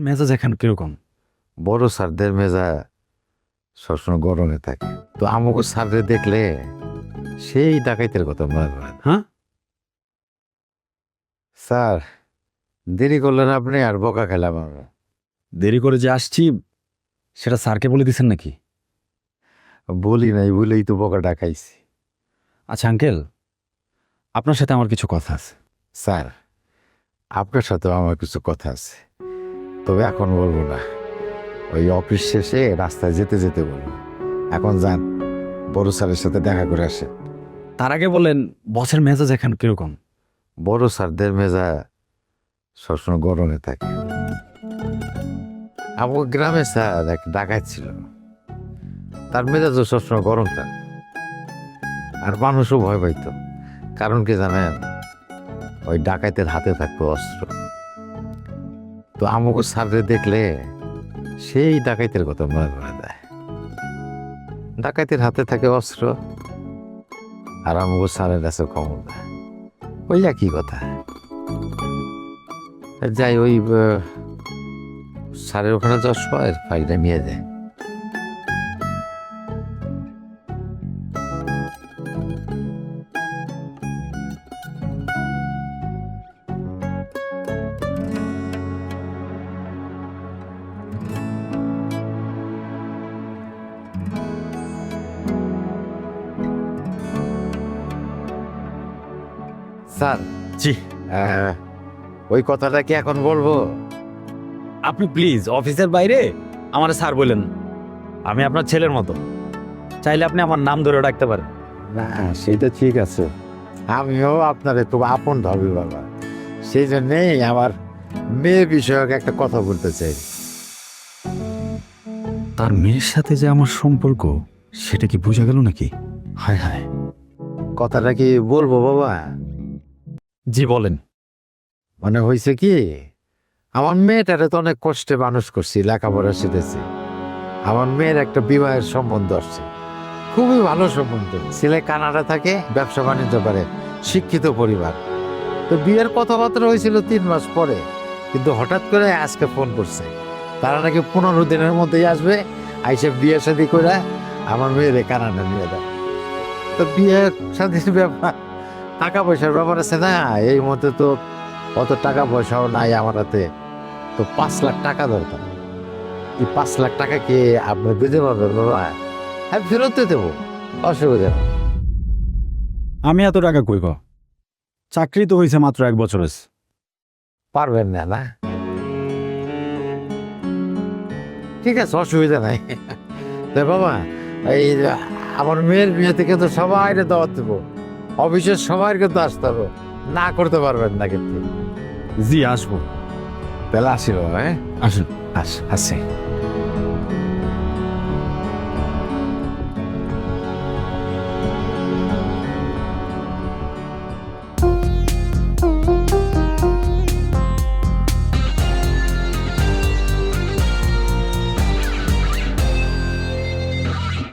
মেজাজ এখন কিরকম? বড় স্যারদের মেজা সবসময় গরমে থাকে। তো আমাকে স্যাররে দেখলে সেই ডাকাইতের কথা মনে পড়ে। হ্যাঁ, স্যার, দেরি করলেন আপনি আর বকা খেলাম আমরা। দেরি করে যে আসছি সেটা স্যারকে বলে দিছেন নাকি? বলি নাই বলেই তো বকা ডাকাইছি। আচ্ছা আঙ্কেল, আপনার সাথে আমার কিছু কথা আছে। স্যার, আপনার সাথেও আমার কিছু কথা আছে, তবে এখন বলবো না। ওই অফিস শেষে রাস্তায় যেতে যেতে বলবো। এখন যান, বড় স্যারের সাথে দেখা করে আসে। তার আগে বলেন বসের মেজাজ এখন কিরকম? বড় স্যারদের মেজা সবসময় গরমে থাকে। আমার গ্রামে স্যার এক ডাকাত ছিল, তার মেজাজও সবসময় গরম থাকে, আর মানুষও ভয় পাইত। কারণ কি জানেন? ওই ডাকাতের হাতে থাকতো অস্ত্র। তো আমাকে স্যাররে দেখলে সেই ডাকাইতের কথা মনে পড়ে দেয়। ডাকাতের হাতে থাকে অস্ত্র, আর আমাকে স্যারের কাছে খবর দেয়। ওই একই কথা। যাই, ওই স্যারের ওখানে যাওয়ার সময় ফাইলটা নিয়ে যায়। স্যার, জি, ওই কথাটা কি এখন বলবো? আপনি প্লিজ অফিসের বাইরে আমার স্যার বলেন। আমি আপনার ছেলের মতো, চাইলে আপনি আমার নাম ধরে ডাকতে পারেন। না, সেটা ঠিক আছে। আমিও আপনার একটু আপন ভাবি বাবা, সেই জন্যেই আমার মেয়ে বিষয়ক একটা কথা বলতে চাই। তার মেয়ের সাথে যে আমার সম্পর্ক সেটা কি বোঝা গেল নাকি? হায় হায়। কথাটা কি বলবো বাবা? জি বলেন। মানে হয়েছে কি, আমার মেয়েটারে তো অনেক কষ্টে মানুষ করছি, লেখাপড়া শিখেছি। আমার মেয়ের একটা বিবাহের সম্বন্ধ আসছে, খুবই ভালো সম্বন্ধ। ছেলে কানাডা থাকে, ব্যবসা বাণিজ্য করে, শিক্ষিত পরিবার। তো বিয়ের কথাবার্তা হয়েছিল 3 মাস পরে, কিন্তু হঠাৎ করে আজকে ফোন করছে তারা নাকি 15 দিনের মধ্যেই আসবে, আইসে বিয়ে শাদী করে আমার মেয়েরে কানাডা নিয়ে দেয়। তো বিয়ে শাদীর ব্যাপার, টাকা পয়সার ব্যাপার আছে না, এই মধ্যে তো অত টাকা পয়সাও নাই আমার হাতে। তো 5 লাখ টাকা দরকার। এই 5 লাখ টাকা কি আপনি দিতে পারবেন বাবা? হ্যাঁ, ফেরত দিয়ে দেবো, অসুবিধা নেই। আমি এত টাকা কই পাবো? চাকরি তো হয়েছে মাত্র 1 বছর হয়েছে। পারবেন না? না, ঠিক আছে, অসুবিধা নাই। তো বাবা, এই আমার মেয়ের বিয়ে থেকে তো সবাই দাওয়াত দেবো, অফিসের সবাই কিন্তু আসতে হবে, না করতে পারবেন না কিন্তু। জি আসবো। তাহলে আসি বাবা। হ্যাঁ, আসুন। আসি।